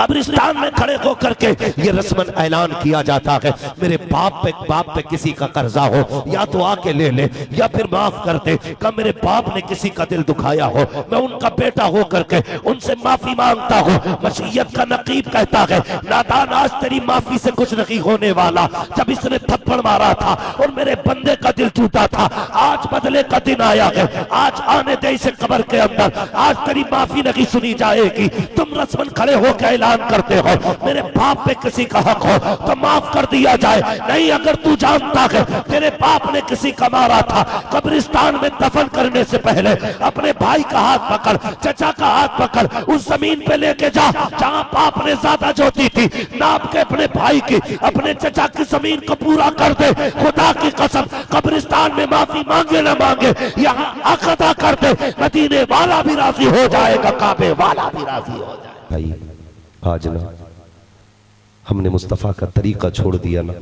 قبرستان میں کھڑے ہو کر کے یہ رسمن اعلان کیا جاتا ہے میرے باپ پہ کسی کا قرضہ ہو یا تو آ کے لے لے یا پھر معاف کر دے. کہ میرے باپ نے کسی کا دل دکھایا ہو میں ان کا بیٹا ہو کر کے ان سے معافی مانگتا ہوں. مشیت کا نقیب کہتا ہے نادان آج تیری معافی سے کچھ نہیں ہونے والا. جب اس نے تھپڑ مارا تھا اور میرے بندے کا دل ٹوٹا تھا آج بدلے کا دن آیا ہے. آج آنے دے اسے قبر کے اندر. آج تیری معافی نہیں سنی جائے گی. تم رسمن کھڑے ہو کے اعلان کرتے ہو میرے باپ پہ کسی کا حق ہو تو معاف کر دیا جائے. نہیں اگر تو جانتا ہے تیرے باپ نے کسی کا مارا تھا قبرستان میں دفن کرنے سے پہلے اپنے بھائی کا ہاتھ پکڑ چچا کا ہاتھ پکڑ اس زمین پہ لے کے جا جہاں باپ نے زیادہ جوتی تھی. ناپ کے اپنے بھائی کی اپنے چچا کی زمین کو پورا کر دے. خدا کی قسم قبرستان میں معافی مانگے نہ مانگے یہاں حق ادا کر دے. مدینے والا بھی راضی ہو جائے گا کعبے والا بھی راضی ہو جائے گا. بھائی آج نا ہم نے مصطفیٰ کا طریقہ چھوڑ دیا نا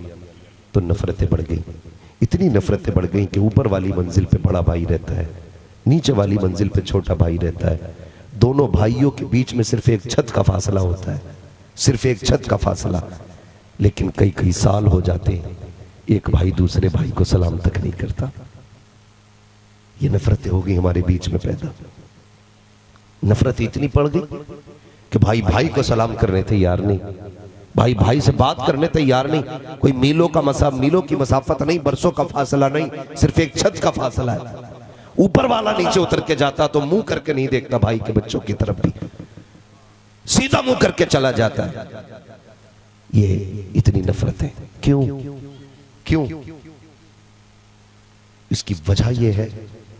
تو نفرتیں بڑھ گئیں. اتنی نفرتیں بڑھ گئیں کہ اوپر والی منزل پہ بڑا بھائی رہتا ہے نیچے والی منزل پہ چھوٹا بھائی رہتا ہے. دونوں بھائیوں کے بیچ میں صرف ایک چھت کا فاصلہ ہوتا ہے صرف ایک چھت کا فاصلہ. لیکن کئی سال ہو جاتے ہیں ایک بھائی دوسرے بھائی کو سلام تک نہیں کرتا. یہ نفرتیں ہو گئی ہمارے بیچ میں پیدا. نفرت اتنی پڑ گئی کہ بھائی بھائی کو سلام کرنے تیار نہیں بھائی بھائی سے بات کرنے تیار نہیں. کوئی میلوں کی مسافت نہیں برسوں کا فاصلہ نہیں صرف ایک چھت کا فاصلہ ہے. اوپر والا نیچے اتر کے جاتا تو منہ کر کے نہیں دیکھتا بھائی کے بچوں کی طرف بھی سیدھا منہ کر کے چلا جاتا ہے. یہ اتنی نفرت ہے کیوں؟ اس کی وجہ یہ ہے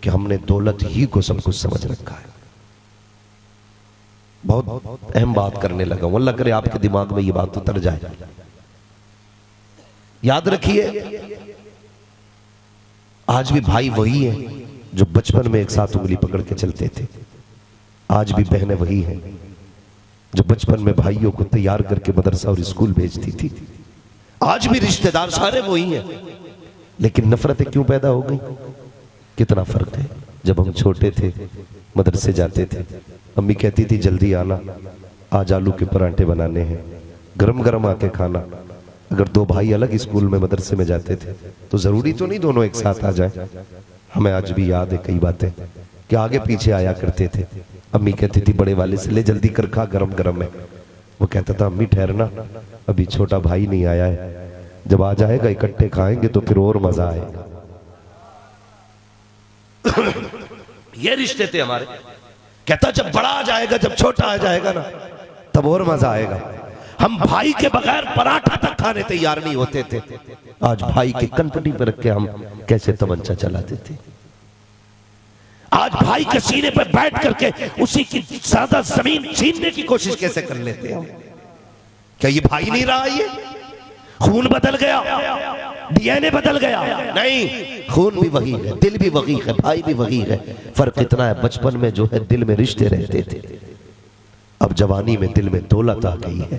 کہ ہم نے دولت ہی کو سب کچھ سمجھ رکھا ہے. بہت اہم بات کرنے لگا ہوں اللہ کرے آپ کے دماغ میں یہ بات اتر جائے. یاد رکھیے آج بھی بھائی وہی ہیں جو بچپن میں ایک ساتھ انگلی پکڑ کے چلتے تھے. آج بھی بہنیں وہی ہیں جو بچپن میں بھائیوں کو تیار کر کے مدرسہ اور اسکول بھیجتی تھی. آج بھی رشتہ دار سارے وہی ہیں. لیکن نفرتیں کیوں پیدا ہو گئی؟ کتنا فرق ہے. جب ہم چھوٹے تھے مدرسے جاتے تھے امی کہتی تھی جلدی آنا آج آلو کے پراٹھے بنانے ہیں گرم گرم آ کے کھانا. اگر دو بھائی الگ اسکول میں مدرسے میں جاتے تھے تو ضروری تو نہیں دونوں ایک ساتھ آ جائیں. ہمیں آج بھی یاد ہے کئی باتیں کہ آگے پیچھے آیا کرتے تھے. امی کہتی تھی بڑے والے سے لے جلدی کر کھا گرم گرم ہے. وہ کہتا تھا امی ٹھہرنا ابھی چھوٹا بھائی نہیں آیا ہے جب آ جائے گا اکٹھے کھائیں گے تو پھر اور مزہ آئے گا. یہ رشتے تھے ہمارے. کہتا جب بڑا آ جائے گا جب چھوٹا آ جائے گا نا تب اور مزہ آئے گا. ہم بھائی کے بغیر پراٹھا تک کھانے تیار نہیں ہوتے تھے. آج بھائی کے کنپٹی پر رکھ کے ہم کیسے تمنچا چلاتے تھے. آج بھائی کے سینے پہ بیٹھ کر کے اسی کی زیادہ زمین چھیننے کی کوشش کیسے کر لیتے ہیں. کیا یہ بھائی نہیں رہا؟ یہ خون بدل گیا ڈی این اے بدل گیا؟ نہیں، خون بھی وہی ہے دل بھی وہی ہے بھائی بھی وہی ہے. فرق اتنا ہے بچپن میں جو ہے دل میں رشتے رہتے تھے اب جوانی میں دل میں دولت آ گئی ہے.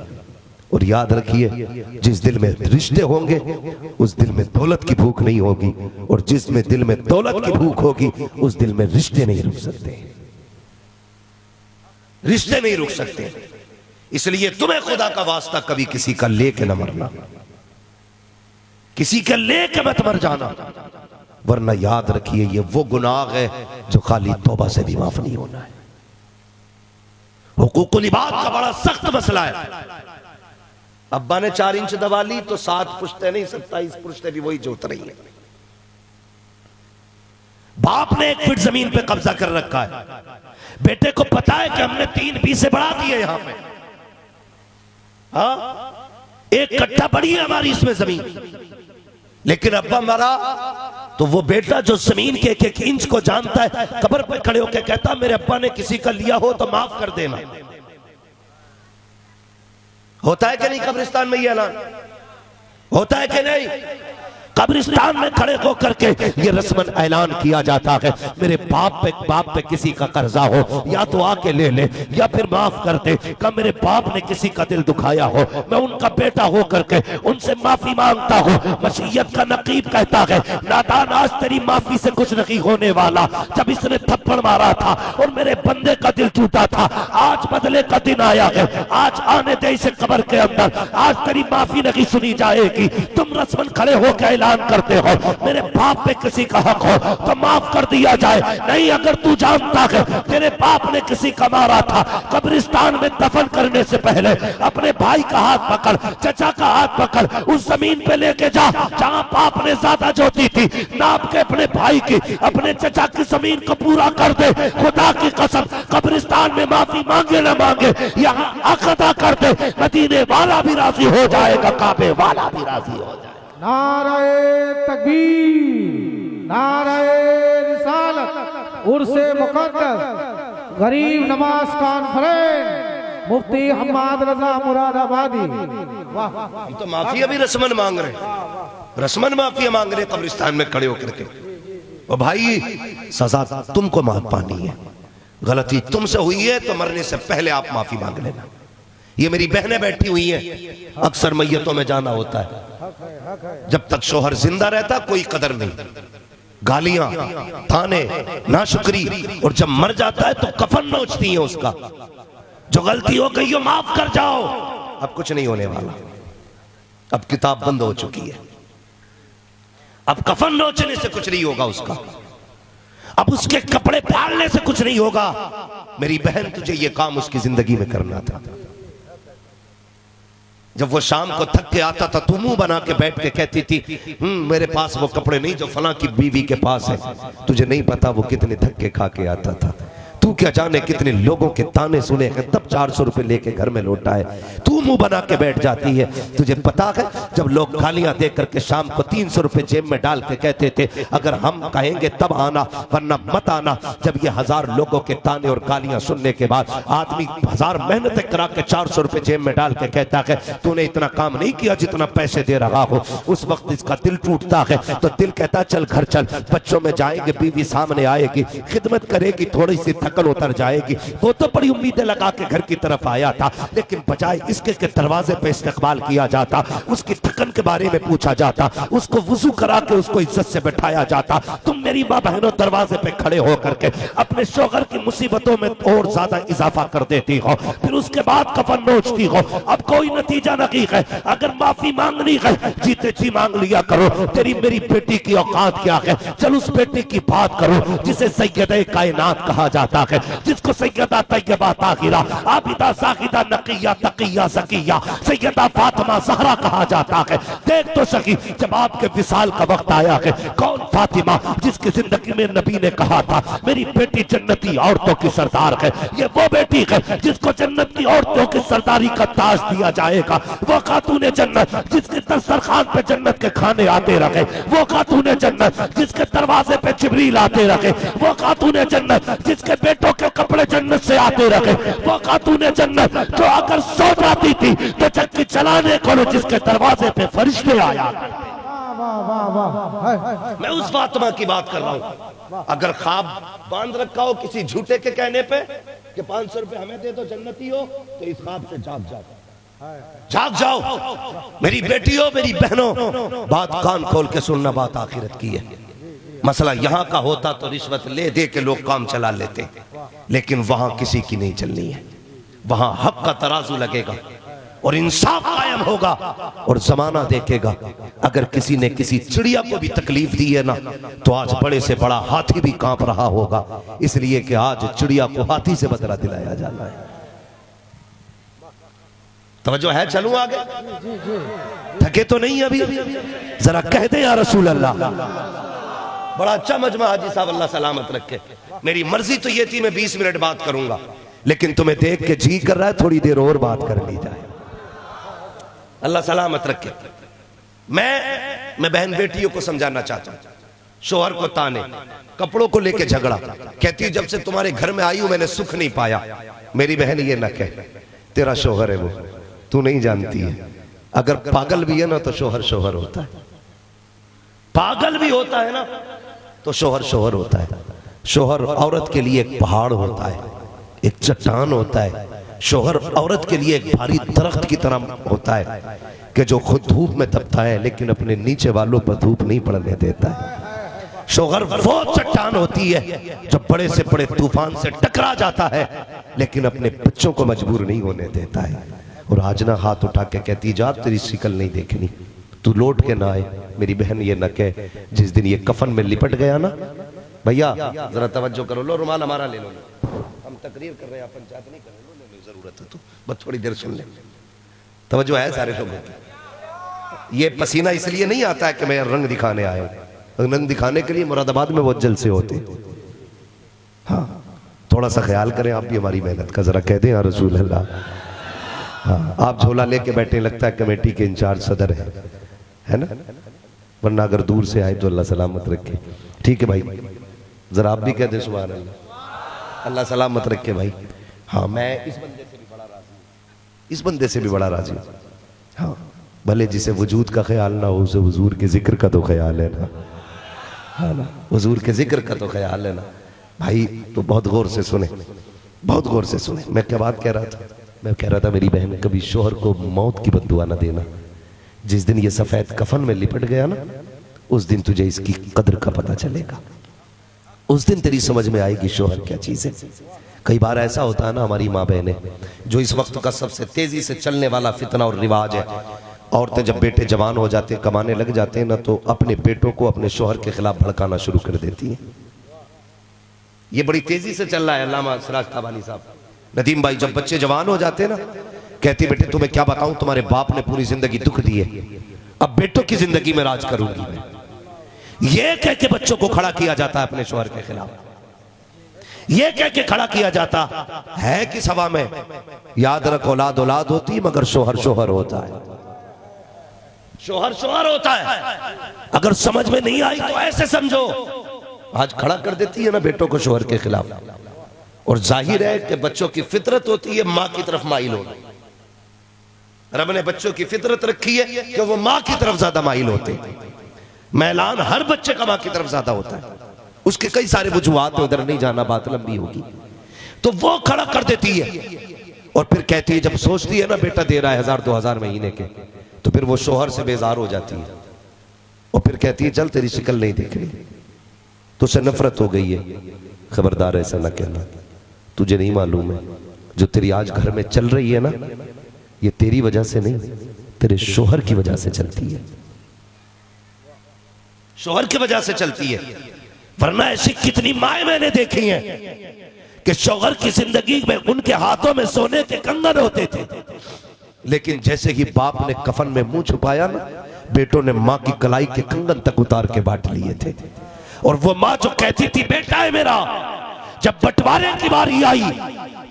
اور یاد رکھیے جس دل میں رشتے ہوں گے اس دل میں دولت کی بھوک نہیں ہوگی اور جس میں دل میں دولت کی بھوک ہوگی اس دل میں رشتے نہیں رک سکتے. رشتے نہیں رک سکتے. اس لیے تمہیں خدا کا واسطہ کبھی کسی کا لے کے نہ مرنا کسی کا لے کے مت مر جانا ورنہ یاد رکھیے یہ وہ گناہ ہے جو خالی توبہ سے بھی معاف نہیں ہونا ہے. حقوق العباد کا بڑا سخت مسئلہ ہے. ابا نے 4 انچ دبا لی تو 7 پشتے نہیں 27 پشتے بھی وہی جوت رہی ہیں. باپ نے 1 فٹ زمین پہ قبضہ کر رکھا ہے. بیٹے کو پتا ہے کہ ہم نے 3 بیسے بڑھا دیے یہاں پہ. ہاں 1 کٹھا بڑی ہے ہماری اس میں زمین. لیکن ابا مرا تو وہ بیٹا جو زمین کے 1 انچ کو جانتا ہے قبر پہ کھڑے ہو کے کہتا میرے ابا نے کسی کا لیا ہو تو معاف کر دینا. ہوتا ہے کہ نہیں قبرستان میں یہ اعلان؟ ہوتا ہے کہ نہیں؟ قبرستان میں کھڑے ہو کر کے یہ رسمن اعلان کیا جاتا ہے میرے باپ پہ کسی کا قرضہ ہو یا تو آ کے لے لے یا پھر معاف کر دے. کہ میرے باپ نے کسی کا دل دکھایا ہو میں ان کا بیٹا ہو کر کے ان سے معافی مانگتا ہوں. مشیت کا نقیب کہتا ہے نادان آج تیری معافی سے کچھ نہیں ہونے والا. جب اس نے تھپڑ مارا تھا اور میرے بندے کا دل ٹوٹا تھا آج بدلے کا دن آیا ہے. آج آنے دے اسے قبر کے اندر. آج تیری معافی نہیں سنی جائے گی. تم رسمن کھڑے ہو کے اعلان کرتے ہو میرے باپ پہ کسی کا حق ہو تو معاف کر دیا جائے. نہیں اگر تو جانتا ہے تیرے باپ نے کسی کا مارا تھا قبرستان میں دفن کرنے سے پہلے اپنے بھائی کا ہاتھ پکڑ چچا کا ہاتھ پکڑ اس زمین پہ لے کے جا جہاں باپ نے زیادہ جوتی تھی ناپ کے اپنے بھائی کی اپنے چچا کی زمین کو پورا کر دے. خدا کی قسم قبرستان میں معافی مانگے نہ مانگے یہاں حق ادا کر دے. مدینے والا بھی راضی ہو جائے گا کعبے والا بھی راضی ہو جائے. نعرہ تکبیر نعرہ رسالت عرس مقدس غریب نواز کانفرنس مفتی حماد رضا مراد آبادی. ہم تو معافی ابھی رسمن مانگ رہے ہیں رسمن معافی مانگ رہے ہیں قبرستان میں کھڑے ہو کر کے. اور بھائی سزا تم کو پانی ہے. غلطی تم سے ہوئی ہے تو مرنے سے پہلے آپ معافی مانگ لینا. یہ میری بہنیں بیٹھی ہوئی ہیں اکثر میتوں میں جانا ہوتا ہے جب تک شوہر زندہ رہتا کوئی قدر نہیں. گالیاں تانے ناشکری اور جب مر جاتا ہے تو کفن نوچتی ہیں اس کا. جو غلطی ہو گئی ہو معاف کر جاؤ. اب کچھ نہیں ہونے والا. اب کتاب بند ہو چکی ہے. اب کفن نوچنے سے کچھ نہیں ہوگا اس کا. اب اس کے کپڑے پھاڑنے سے کچھ نہیں ہوگا. میری بہن تجھے یہ کام اس کی زندگی میں کرنا تھا. جب وہ شام کو تھک کے آتا تھا تو منہ بنا کے بیٹھ کے کہتی تھی میرے پاس وہ کپڑے نہیں جو فلاں کی بیوی کے پاس ہے. تجھے نہیں پتا وہ کتنے دھکے کھا کے آتا تھا. تو کیا جانے کتنے لوگوں کے تانے سنے ہیں تب 400 روپے لے کے گھر میں لوٹا ہے. تو منہ بنا کے بیٹھ جاتی ہے. تجھے پتا ہے جب لوگ گالیاں دے کر کے شام کو 300 روپے جیب میں ڈال کے کہتے تھے اگر ہم کہیں گے تب آنا ورنہ مت آنا. جب یہ 1000 لوگوں کے تانے اور گالیاں سننے کے بعد آدمی 1000 محنتیں کرا کے 400 روپے جیب میں ڈال کے کہتا ہے تو نے اتنا کام نہیں کیا جتنا پیسے دے رہا ہو. اس وقت اس کا دل ٹوٹتا ہے تو دل کہتا چل گھر چل. بچوں میں جائیں گے بیوی سامنے آئے گی خدمت کرے گی تھوڑی سی تھکن اتر جائے گی. وہ تو بڑی امیدیں لگا کے گھر کی طرف آیا تھا لیکن بجائے اس کے دروازے پہ استقبال کیا جاتا اس کی تھکن کے بارے میں پوچھا جاتا اس کو وضو کرا کے اس کو عزت سے بٹھایا جاتا. تم میری ماں بہنوں دروازے پہ کھڑے ہو کر کے اپنے شوہر کی مصیبتوں میں اور زیادہ اضافہ کر دیتی ہو پھر اس کے بعد کفن نوچتی ہو. اب کوئی نتیجہ نہیں ہے. اگر معافی مانگنی ہے جیتے جی مانگ لیا کرو. تیری میری بیٹی کی اوقات کیا ہے چل اس بیٹی کی بات کرو جسے سیدہ کائنات کہا جاتا ہے جس کو سیدہ طیبہ طاہرہ عابدہ زاہدہ نقیہ تقیہ زکیہ سیدہ فاطمہ زہرا کہا جاتا ہے. دیکھ تو سکی جب آپ کے وصال کا وقت آیا ہے کون فاطمہ جس کی زندگی میں نبی نے کہا تھا میری بیٹی جنتی عورتوں کی سردار ہے. یہ وہ بیٹی ہے جس کو جنت کی عورتوں کی سرداری کا تاج دیا جائے گا. وہ خاتون جنت جس کے دسترخوان پہ جنت کے کھانے آتے رہے. وہ خاتون جنت جس کے دروازے پہ جبریل آتے رہے. وہ خاتون جنت جس کے بیٹوں کے کپڑے جنت سے آتے رہے. وہ خاتون جنت جو اگر سو جاتی تھی تو چکی چلانے کو جس کے دروازے پہ فرشتے آیا. میں اس فاطمہ کی بات کر رہا ہوں. اگر خواب باندھ رکھا ہو کسی جھوٹے کے کہنے پہ کہ 500 روپے ہمیں دے دو جنتی ہو تو اس خواب سے جاگ جاؤ. جاگ جاؤ میری بیٹیوں میری بہنوں. بات کان کھول کے سننا بات آخرت کی ہے. مسئلہ یہاں کا ہوتا تو رشوت لے دے کے لوگ کام چلا لیتے لیکن وہاں کسی کی نہیں چلنی ہے. وہاں حق کا ترازو لگے گا اور انصاف قائم ہوگا اور زمانہ دیکھے گا. اگر کسی نے کسی چڑیا کو بھی تکلیف دی ہے نا تو آج بڑے سے بڑا ہاتھی بھی کانپ رہا ہوگا اس لیے کہ آج چڑیا کو ہاتھی سے بدلہ دلایا جانا ہے. توجہ ہے چلوں آگے تھکے تو نہیں ابھی ذرا کہہ دیں یا رسول اللہ. بڑا اچھا مجمع حاجی صاحب اللہ سلامت رکھے. میری مرضی تو یہ تھی میں 20 منٹ بات کروں گا لیکن تمہیں دیکھ کے جی کر رہا ہے تھوڑی دیر اور بات کر لی جائے. اللہ سلامت رکھے. میں بہن بیٹیوں کو سمجھانا چاہتا ہوں. شوہر کو تانے کپڑوں کو لے کے جھگڑا کہتی ہے جب سے تمہارے گھر میں آئی ہوں میں نے سکھ نہیں پایا. میری بہن یہ نہ کہے تیرا شوہر ہے وہ تو نہیں جانتی ہے. اگر پاگل بھی ہے نا تو شوہر شوہر ہوتا ہے. پاگل بھی ہوتا ہے نا تو شوہر شوہر ہوتا ہے. شوہر عورت کے لیے ایک پہاڑ ہوتا ہے, ایک چٹان ہوتا ہے. شوہر عورت کے لیے ایک بھاری درخت کی طرح ہوتا ہے کہ جو خود دھوپ میں تپتا ہے لیکن اپنے نیچے والوں پر دھوپ نہیں پڑنے دیتا ہے. شوہر وہ چٹان ہوتی ہے جو بڑے سے بڑے طوفان سے ٹکرا جاتا ہے لیکن اپنے بچوں کو مجبور نہیں ہونے دیتا ہے. اور آج نہ ہاتھ اٹھا کے کہتی جا تیری شکل نہیں دیکھنی, تو لوٹ کے نہ آئے. میری بہن یہ نہ کہے جس دن یہ کفن میں لپٹ گیا نا, بھیا ذرا توجہ کرو, لو رومال ہمارا لے لو, ہم تقریر کر رہے ہیں پنچایت نہیں کر رہے, ضرورت ہے تو بس تھوڑی دیر سن لیں. توجہ ہے سارے لوگوں کی. یہ پسینہ اس لیے نہیں آتا ہے کہ میں رنگ دکھانے آیا ہوں, رنگ دکھانے کے لیے مراد آباد میں بہت جلسے ہوتے. ہاں تھوڑا سا خیال کریں آپ بھی ہماری محنت کا, ذرا کہہ دیں یا رسول اللہ. ہاں آپ جھولا لے کے بیٹھے, لگتا ہے کمیٹی کے انچارج صدر ہے نا, ورنہ اگر دور سے آئے تو اللہ سلامت رکھے. ٹھیک ہے بھائی, ذرا آپ بھی کہہ دیں سبحان اللہ, اللہ سلامت رکھے بھائی. ہاں میں اس بندے سے بھی بڑا راضی ہوں, اس بندے سے بھی بڑا راضی ہوں. ہاں بھلے جسے وجود کا خیال نہ ہو اسے حضور کے ذکر کا تو خیال ہے نا, ہاں نا, حضور کے ذکر کا تو خیال ہے نا بھائی. تو بہت غور سے سنیں, بہت غور سے سنیں. میں کیا بات کہہ رہا تھا, میں کہہ رہا تھا میری بہن کبھی شوہر کو موت کی بد دعا نہ دینا. جس دن یہ سفید کفن میں لپٹ گیا نا, اس دن تجھے اس کی قدر کا پتہ چلے گا. اس دن تیری سمجھ میں آئے گی شوہر کیا چیز ہے. کئی بار ایسا ہوتا ہے نا ہماری ماں بہنیں, جو اس وقت کا سب سے تیزی سے چلنے والا فتنہ اور رواج ہے, عورتیں جب بیٹے جوان ہو جاتے ہیں کمانے لگ جاتے ہیں نا تو اپنے بیٹوں کو اپنے شوہر کے خلاف بھڑکانا شروع کر دیتی ہیں. یہ بڑی تیزی سے چل رہا ہے. علامہ سراج تھابانی صاحب, ندیم بھائی, جب بچے جوان ہو جاتے ہیں نا کہتی بیٹے تمہیں کیا بتاؤں, تمہارے باپ نے پوری زندگی دکھ دی ہے, اب بیٹوں کی زندگی میں راج کروں گی. یہ کہہ کے بچوں کو کھڑا کیا جاتا ہے اپنے شوہر کے خلاف. یہ کہہ کے کھڑا کیا جاتا ہے کس ہوا میں, یاد رکھ اولاد اولاد ہوتی مگر شوہر شوہر ہوتا ہے. شوہر شوہر ہوتا ہے. اگر سمجھ میں نہیں آئی تو ایسے سمجھو, آج کھڑا کر دیتی ہے نا بیٹوں کو شوہر کے خلاف, اور ظاہر ہے کہ بچوں کی فطرت ہوتی ہے ماں کی طرف مائل ہونا. رب نے بچوں کی فطرت رکھی ہے کہ وہ ماں کی طرف زیادہ مائل ہوتے ہیں. میلان ہر بچے کا ماں کی طرف زیادہ ہوتا ہے. اس کے کئی سارے وجوہات ہیں, ادھر نہیں جانا, بات لمبی ہوگی. تو وہ کھڑا کر دیتی ہے اور پھر کہتی ہے, جب سوچتی ہے نا بیٹا دے رہا ہے 1000-2000 مہینے کے, تو پھر وہ شوہر سے بیزار ہو جاتی ہے اور پھر کہتی ہے چل تیری شکل نہیں دیکھ رہی, تو سے نفرت ہو گئی ہے. خبردار ایسا نہ کہنا, تجھے نہیں معلوم ہے جو تیری آج گھر میں چل رہی ہے نا یہ تیری وجہ سے نہیں, تیرے شوہر کی وجہ سے چلتی ہے. شوہر کی وجہ سے چلتی ہے. ورنہ ایسی کتنی مائیں میں نے دیکھی ہیں کہ شوہر کی زندگی میں ان کے ہاتھوں میں سونے کے کنگن ہوتے تھے, لیکن جیسے ہی باپ نے کفن میں منہ چھپایا نا بیٹوں نے ماں کی کلائی کے کنگن تک اتار کے بانٹ لیے تھے. اور وہ ماں جو کہتی تھی بیٹا ہے میرا, جب بٹوارے کی باری آئی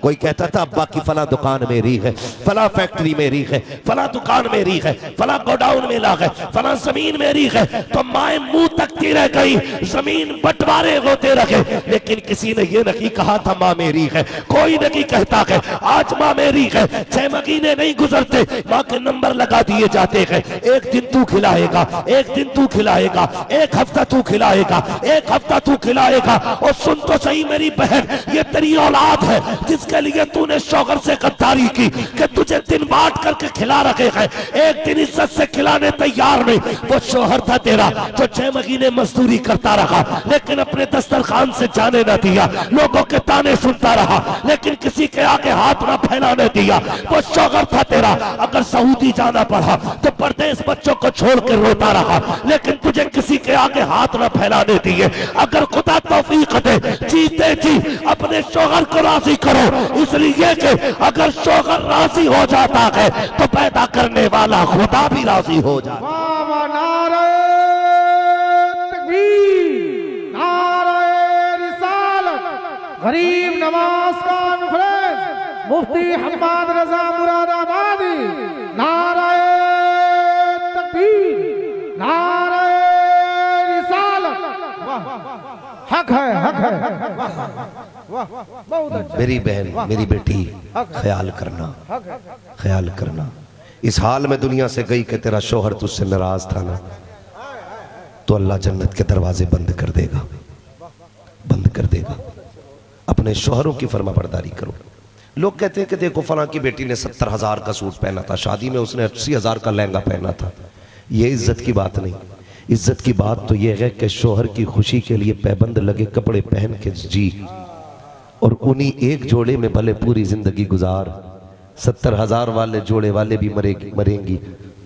کوئی کہتا تھا ابا کی فلاں دکان میری ہے, فلاں فیکٹری میری ہے, فلاں دکان میری ہے, فلاں گوڈاؤن میرا ہے, فلاں زمین میری ہے, تو مائیں منہ تکتی رہ گئی, زمین بٹوارے ہوتے رہے, لیکن کسی نے یہ نہیں کہا تھا ماں میری ہے. کوئی نہیں کہتا ہے آج ماں میری ہے. 6 مہینے نہیں گزرتے ماں کے نمبر لگا دیے جاتے ہیں, ایک دن تو کھلائے گا, ایک دن تو کھلائے گا, ایک ہفتہ تو کھلائے گا, ایک ہفتہ تو کھلائے گا. اور سن تو صحیح میری بہن, یہ تیری اولاد ہے جس کے لیے تو نے شوہر سے غداری کی کہ تجھے دن بانٹ کر کے کھلا رکھے ہیں, ایک دن عزت سے کھلانے تیار نہیں. وہ شوہر تھا تیرا جو 6 مہینے مزدوری کرتا رہا لیکن اپنے دسترخوان سے جانے نہ دیا, لوگوں کے تانے سنتا رہا لیکن کسی کے آگے ہاتھ نہ پھیلانے دیا. وہ شوہر تھا تیرا, اگر سعودی جانا پڑا تو پردیس بچوں کو چھوڑ کے روتا رہا لیکن تجھے کسی کے آگے ہاتھ نہ پھیلانے دیے. اگر خدا توفیق دے جیتے جی اپنے شوہر کو راضی کرو, اس لیے کہ اگر شوہر راضی ہو جاتا ہے تو پیدا کرنے والا خدا بھی راضی ہو جاتا ہے. بابا نعرہ تکبیر, نعرہ رسالت, غریب نواز کانفرنس, مفتی حماد رضا مراد آبادی. نعرہ تکبیر, نعرہ رسالت. حق ہے, حق ہے. میری بہن, میری بیٹی, خیال کرنا, خیال کرنا. اس حال میں دنیا سے گئی کہ تیرا شوہر تجھ سے ناراض تھا نا, تو اللہ جنت کے دروازے بند کر دے گا، بند کر دے گا۔ اپنے شوہروں کی فرما برداری کرو۔ لوگ کہتے ہیں کہ دیکھو فلاں کی بیٹی نے 70,000 کا سوٹ پہنا تھا، شادی میں اس نے 80,000 کا لہنگا پہنا تھا۔ یہ عزت کی بات نہیں، عزت کی بات تو یہ ہے کہ شوہر کی خوشی کے لیے پیبند لگے کپڑے پہن کے جی، اور انہی ایک جوڑے میں بھلے پوری زندگی گزار۔ 70,000 والے جوڑے والے بھی مریں گی،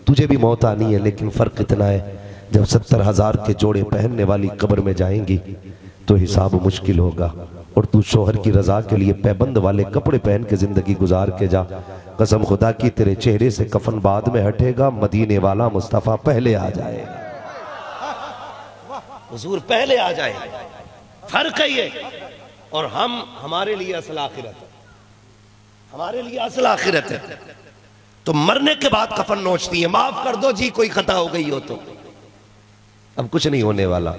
تجھے بھی موت آنی ہے، لیکن فرق اتنا ہے جب 70,000 کے جوڑے پہننے والی قبر میں جائیں گی تو حساب مشکل ہوگا، اور تو شوہر کی رضا کے لیے پیبند والے کپڑے پہن کے زندگی گزار کے جا۔ قسم خدا کی تیرے چہرے سے کفن بعد میں ہٹے گا، مدینے والا مصطفیٰ پہلے آ جائے گا، حضور پہلے آ جائے گا۔ فرق ہے یہ، اور ہمارے لیے اصل آخرت ہے، ہمارے لیے اصل آخرت ہے۔ تو مرنے کے بعد کفن نوچتی ہے، معاف کر دو جی کوئی خطا ہو گئی ہو تو، اب کچھ نہیں ہونے والا۔